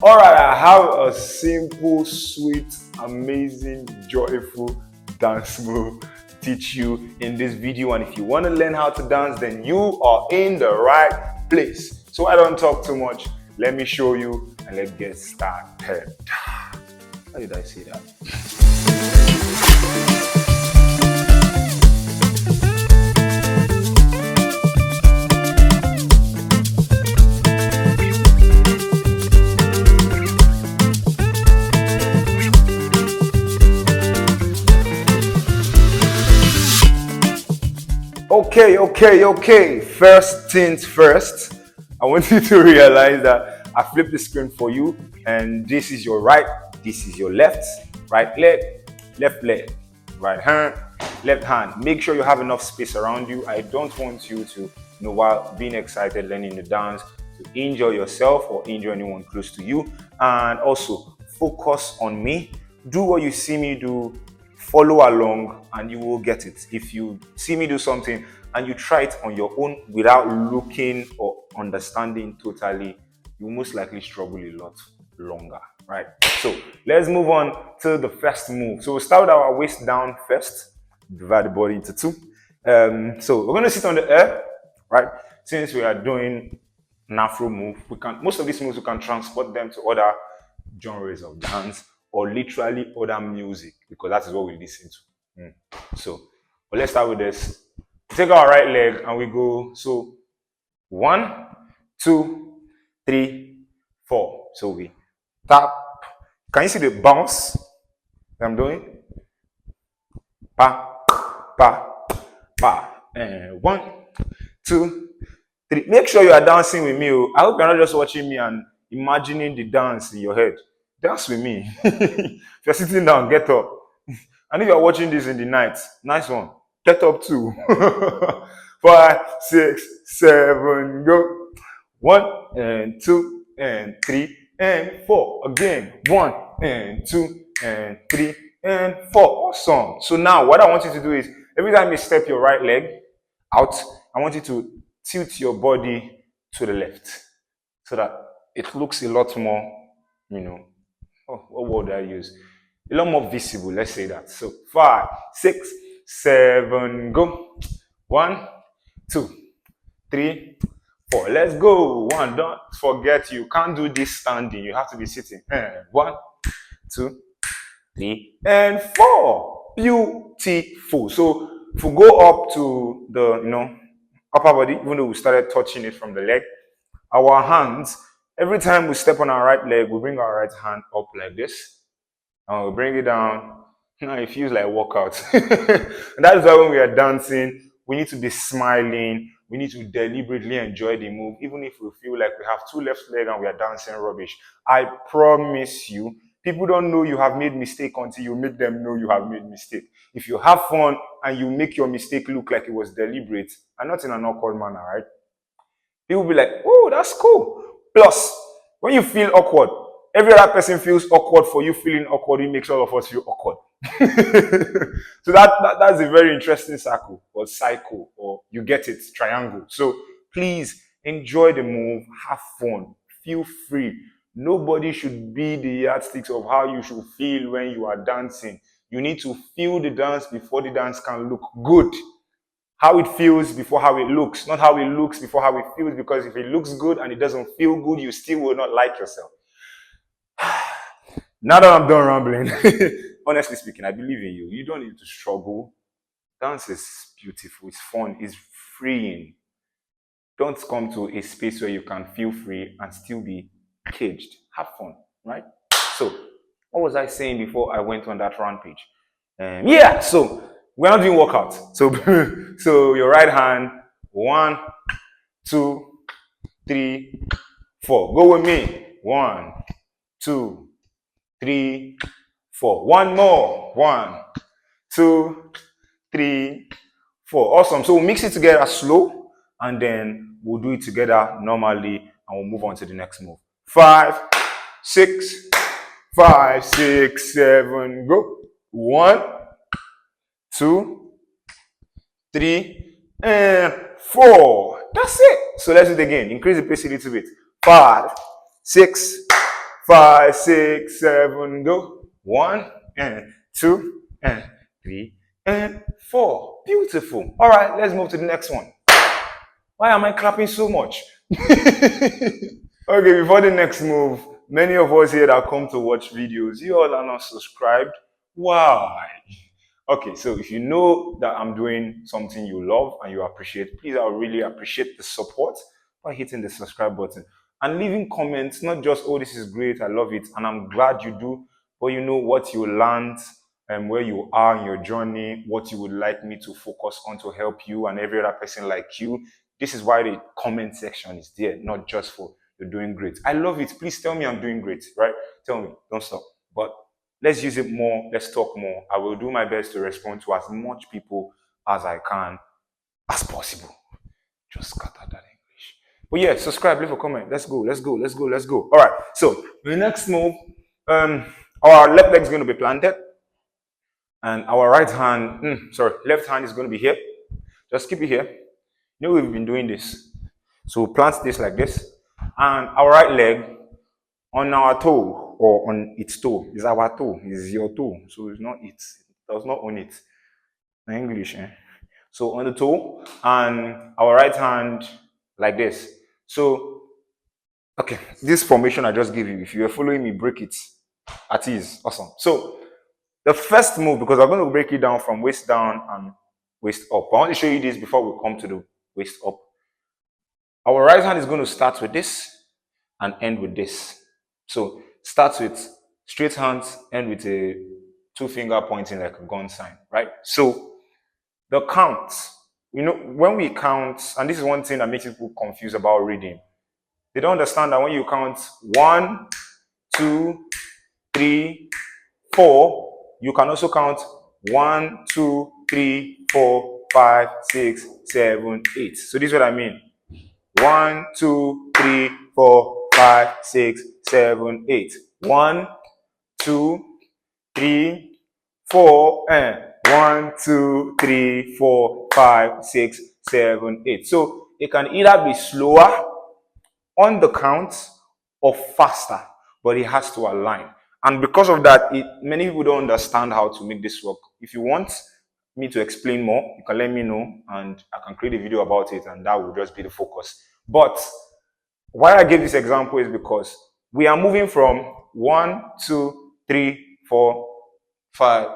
All right, I have a simple, sweet, amazing, joyful dance move to teach you in this video. And if you want to learn how to dance, then you are in the right place. So I don't talk too much. Let me show you and let's get started. How did I say that? Okay. First things first, I want you to realize that I flipped the screen for you, and this is your right, this is your left. Right leg, right hand, left hand. Make sure you have enough space around you. I don't want you to, while being excited, learning the dance, to injure yourself or injure anyone close to you. And also, focus on me. Do what you see me do, follow along, and you will get it. If you see me do something and you try it on your own without looking or understanding totally, you most likely struggle a lot longer, right? So let's move on to the first move. So we'll start with our waist down first, divide the body into two. So we're going to sit on the air, right? Since we are doing an Afro move, most of these moves we can transport them to other genres of dance or literally other music, because that is what we listen to. So but let's start with this. Take our right leg and we go. So 1, 2, 3, 4. So we tap. Can you see the bounce that I'm doing? Pa, pa, pa. And 1, 2, 3. Make sure you are dancing with me. I hope you're not just watching me and imagining the dance in your head. Dance with me. If you're sitting down, get up. And if you're watching this in the night, nice one. Get up too. 5, 6, 7, go. 1 and 2 and 3 and 4. Again. 1 and 2 and 3 and 4. Awesome. So now what I want you to do is every time you step your right leg out, I want you to tilt your body to the left so that it looks a lot more, what word I use? A lot more visible, let's say that. So 5, 6, 7, go. 1, 2, 3, 4. Let's go. 1, don't forget you can't do this standing. You have to be sitting. 1, 2, 3, and 4. Beautiful. So if we go up to the, upper body, even though we started touching it from the leg, our hands, every time we step on our right leg, we bring our right hand up like this. And we bring it down. Now it feels like workout. And that is why when we are dancing, we need to be smiling. We need to deliberately enjoy the move, even if we feel like we have 2 left legs and we are dancing rubbish. I promise you, people don't know you have made mistake until you make them know you have made mistake. If you have fun and you make your mistake look like it was deliberate and not in an awkward manner, right? People will be like, oh, that's cool. Plus, when you feel awkward, every other person feels awkward. For you feeling awkward, it makes all of us feel awkward. So that's a very interesting circle or cycle, or you get it, triangle. So please enjoy the move, have fun, feel free. Nobody should be the yardsticks of how you should feel when you are dancing. You need to feel the dance before the dance can look good. How it feels before how it looks, not how it looks before how it feels, because if it looks good and it doesn't feel good, you still will not like yourself. Now that I'm done rambling, honestly speaking, I believe in you. You don't need to struggle. Dance is beautiful, it's fun, it's freeing. Don't come to a space where you can feel free and still be caged. Have fun, right? So, what was I saying before I went on that rampage? So we're not doing workout. So your right hand, 1, 2, 3, 4. Go with me. 1, 2, 3, 4. One more. 1, 2, 3, 4. Awesome. So we'll mix it together slow, and then we'll do it together normally, and we'll move on to the next move. 5, 6, 5, 6, 7. Go. 1, 2, 3, and 4. That's it. So let's do it again. Increase the pace a little bit. 5, 6, 5, 6, 7, go. 1 and 2 and 3 and 4. Beautiful. All right, let's move to the next one. Why am I clapping so much? Okay, before the next move, many of us here that come to watch videos, you all are not subscribed. Why? Okay, so if you know that I'm doing something you love and you appreciate, please, I would really appreciate the support by hitting the subscribe button and leaving comments, not just, oh, this is great, I love it, and I'm glad you do, but you know what you learned and where you are in your journey, what you would like me to focus on to help you and every other person like you. This is why the comment section is there, not just for you're doing great. I love it. Please tell me I'm doing great, right? Tell me, don't stop. But let's use it more. Let's talk more. I will do my best to respond to as much people as I can as possible. Just scatter that English. But yeah, subscribe, leave a comment. Let's go, let's go, let's go, let's go. All right. So the next move, our left leg is going to be planted, and our right hand, left hand is going to be here. Just keep it here. You know we've been doing this. So we'll plant this like this, and our right leg on our toe or on its toe is our toe, is your toe. So it's not it. It does not own it. In English, eh? So on the toe and our right hand like this. So, okay, this formation I just gave you, if you are following me, break it at ease. Awesome. So the first move, because I'm going to break it down from waist down and waist up. I want to show you this before we come to the waist up. Our right hand is going to start with this and end with this. So start with straight hands, end with a 2-finger pointing like a gun sign, right? So the count, you know, when we count, and this is one thing that makes people confused about reading. They don't understand that when you count 1, 2, 3, 4, you can also count 1, 2, 3, 4, 5, 6, 7, 8. So this is what I mean. 1, 2, 3, 4, 5, 6, 7, 8. 1, 2, 3, 4, and 1, 2, 3, 4, 5, 6, 7, 8. So it can either be slower on the count or faster, but it has to align. And because of that, many people don't understand how to make this work. If you want me to explain more, you can let me know and I can create a video about it, and that will just be the focus. But why I gave this example is because we are moving from 1, 2, 3, 4, 5,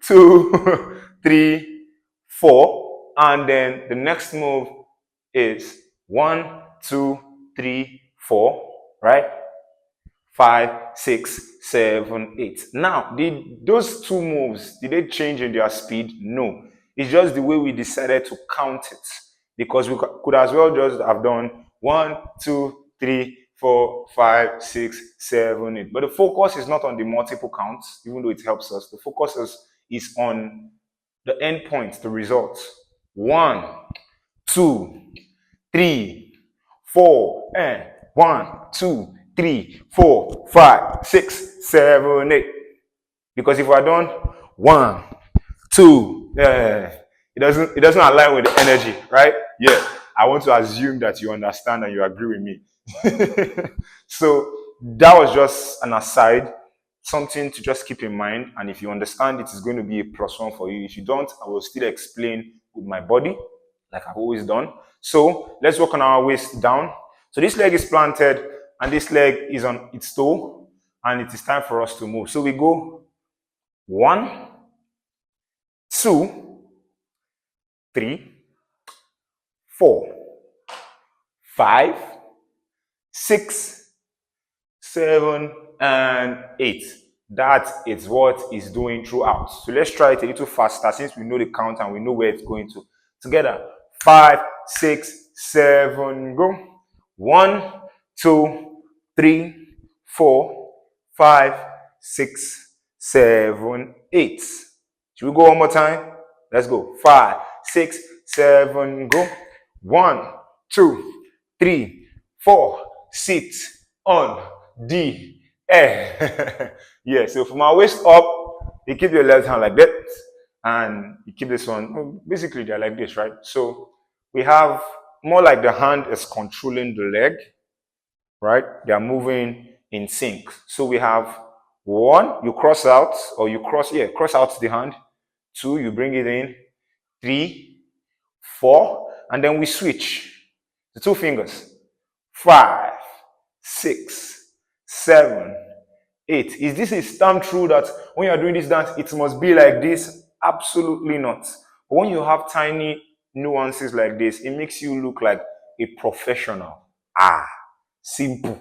2, 3, 4, and then the next move is 1, 2, 3, 4, right? 5, 6, 7, 8. Now, those two moves, did they change in their speed? No. It's just the way we decided to count it. Because we could as well just have done 1, 2, 3, 4, 5, 6, 7, 8. But the focus is not on the multiple counts, even though it helps us. The focus is on the end point, the results. 1, 2, 3, 4, and 1, 2, 3, 4, 5, 6, 7, 8. Because if we're done 1, 2, it doesn't align with the energy, right? Yeah. I want to assume that you understand and you agree with me. So that was just an aside, something to just keep in mind. And if you understand, it is going to be a +1 for you. If you don't, I will still explain with my body, like I've always done. So let's work on our waist down. So this leg is planted and this leg is on its toe, and it is time for us to move. So we go 1, 2, 3, 4, 5, 6, 7, and 8. That is what it's doing throughout. So let's try it a little faster since we know the count and we know where it's going to. Together. 5, 6, 7, go. 1, 2, 3, 4, 5, 6, 7, 8. Should we go one more time? Let's go. 5, 6, 7, go. 1, 2, 3, 4, sit on the air. Yeah, so from our waist up, you keep your left hand like that, and you keep this one. Basically, they're like this, right? So we have more like the hand is controlling the leg, right? They are moving in sync. So we have 1, you cross out, or you cross out the hand. 2, you bring it in. 3, 4, and then we switch the 2 fingers. 5, 6, 7, 8. Is this a stamp true that when you are doing this dance, it must be like this? Absolutely not. But when you have tiny nuances like this, it makes you look like a professional. Simple.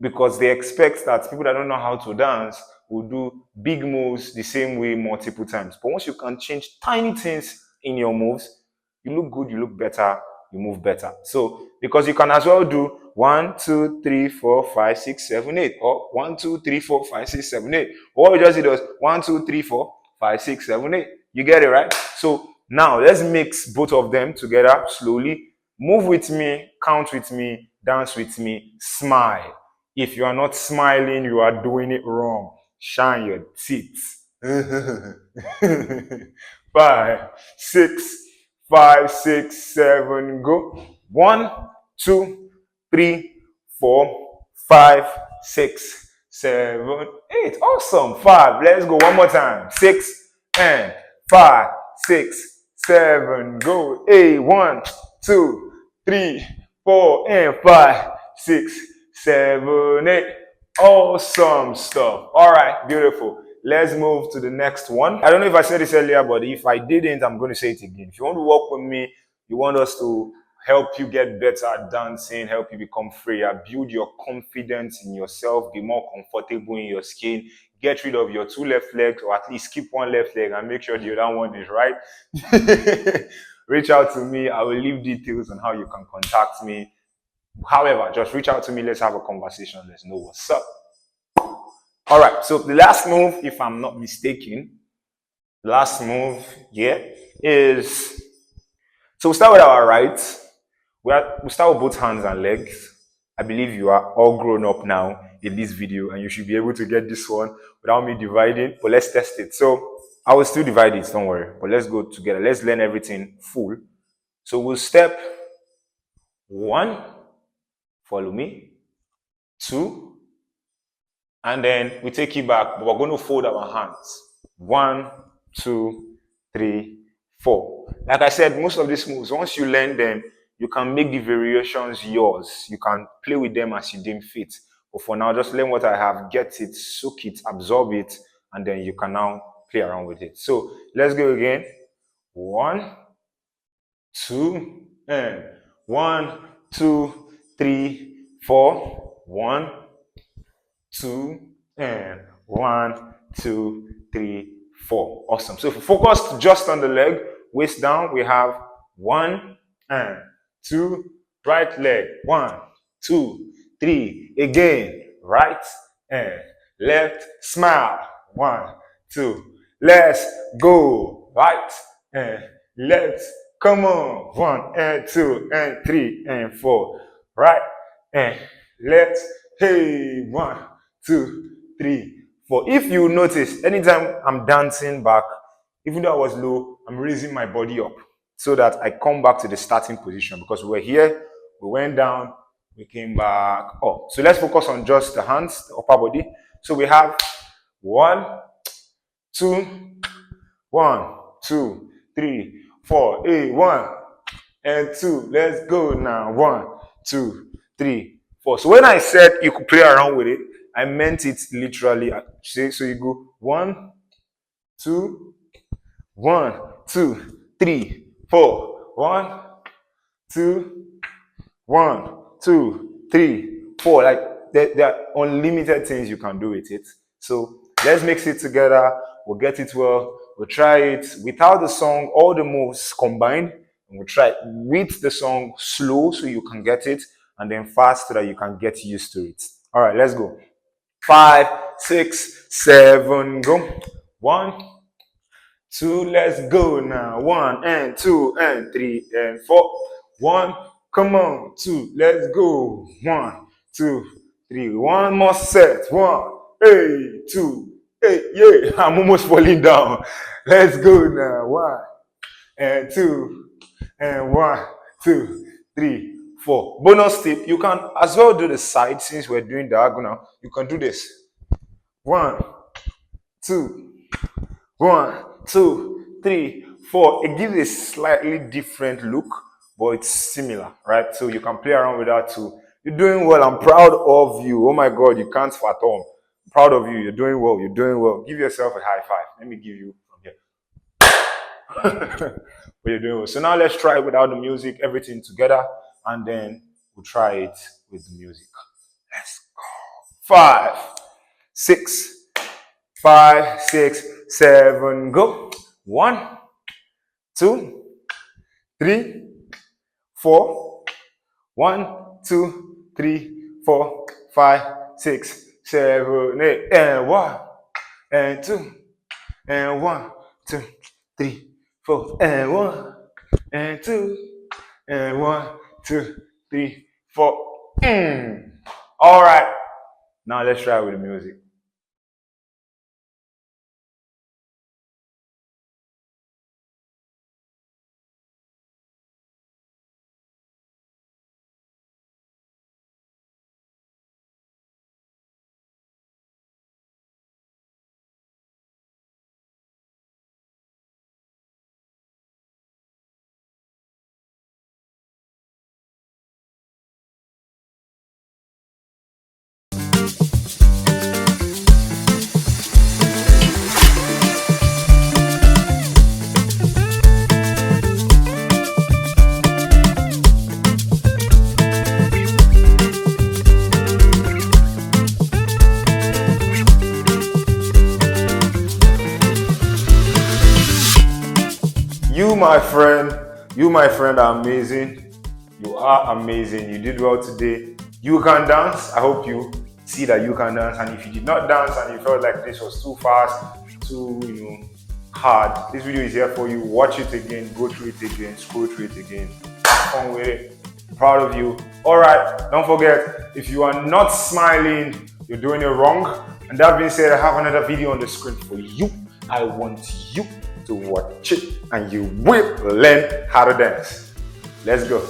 Because they expect that people that don't know how to dance will do big moves the same way multiple times. But once you can change tiny things in your moves, you look good, you look better, you move better. So, because you can as well do 1, 2, 3, 4, 5, 6, 7, 8, or 1, 2, 3, 4, 5, 6, 7, 8. What we just did was 1, 2, 3, 4, 5, 6, 7, 8. You get it, right? So now let's mix both of them together slowly. Move with me, count with me, dance with me, smile. If you are not smiling, you are doing it wrong. Shine your teeth. 5, 6, 5, 6, 7, go. 1, 2, 3, 4, 5, 6, 7, 8. Awesome. 5. Let's go one more time. 6 and 5, 6, 7, go. 8. 1, 2, 3, 4, and 5, 6, 7, 8. Awesome stuff. All right, beautiful. Let's move to the next one. I don't know if I said this earlier, but if I didn't, I'm going to say it again. If you want to work with me, you want us to help you get better at dancing, help you become freer, build your confidence in yourself, be more comfortable in your skin, get rid of your 2 left legs, or at least keep 1 left leg and make sure the other one is right. Reach out to me. I will leave details on how you can contact me. However, just reach out to me. Let's have a conversation. Let's know what's up. All right. So the last move, if I'm not mistaken, the last move here is, so we'll start with our right. We'll start with both hands and legs. I believe you are all grown up now in this video and you should be able to get this one without me dividing, but let's test it. So I will still divide it, don't worry, but let's go together. Let's learn everything full. So we'll step 1, follow me, 2, and then we take it back, but we're going to fold our hands. 1, 2, 3, 4. Like I said, most of these moves, once you learn them, you can make the variations yours. You can play with them as you deem fit. But for now, just learn what I have, get it, soak it, absorb it, and then you can now play around with it. So let's go again. 1, 2, and 1, 2, 3, 4. 1, 2, and 1, 2, 3, 4. Awesome. So if we focus just on the leg, waist down, we have 1 and 2, right leg. 1, 2, 3. Again, right and left. Smile. 1, 2. Let's go. Right and left. Come on. 1 and 2 and 3 and 4. Right and left. Hey, 1, 2, 3, 4. If you notice, anytime I'm dancing back, even though I was low, I'm raising my body up so that I come back to the starting position, because we were here, we went down, we came back up. So let's focus on just the hands, the upper body. So we have 1, 2, 1, 2, 3, 4. Hey, 1 and 2. Let's go now. 1, 2, 3, 4. So when I said you could play around with it, I meant it literally. So you go 1, 2, 1, 2, 3, 4. 1, 2, 1, 2, 3, 4. Like there are unlimited things you can do with it. So let's mix it together. We'll get it well. We'll try it without the song, all the moves combined. And we'll try it with the song slow so you can get it, and then fast so that you can get used to it. All right, let's go. 5, 6, 7, go. 1, 2, let's go now. 1 and 2 and 3 and 4. 1, come on. 2, let's go. 1, 2, 3. One more set. 1, 2, 8. Yeah, I'm almost falling down. Let's go now. 1 and 2 and 1, 2, 3, 4. Bonus tip, you can as well do the side since we're doing diagonal. You can do this. 1, 2, 1, 2, 3, 4. It gives a slightly different look, but it's similar, right? So you can play around with that too. You're doing well. I'm proud of you. Oh my God, you can't fathom. I'm proud of you. You're doing well. You're doing well. Give yourself a high five. Let me give you from here. But you're doing well. So now let's try it without the music, everything together, and then we'll try it with the music. Let's go. 5, 6, 5, 6, 7, go. 1, 2, 3, 4. 1, 2, 3, 4, 5, 6, 7, 8, and 1, and 2, and 1, 2, 3, 4, and 1, and 2, and 1, 2, 3, 4. All right. Now let's try with the music. You, my friend, are amazing. You are amazing. You did well today. You can dance. I hope you see that you can dance. And if you did not dance and you felt like this was too fast, too, hard, this video is here for you. Watch it again, go through it again, scroll through it again. Have fun with it. Proud of you. All right. Don't forget, if you are not smiling, you're doing it wrong. And that being said, I have another video on the screen for you. I want you to watch it and you will learn how to dance. Let's go.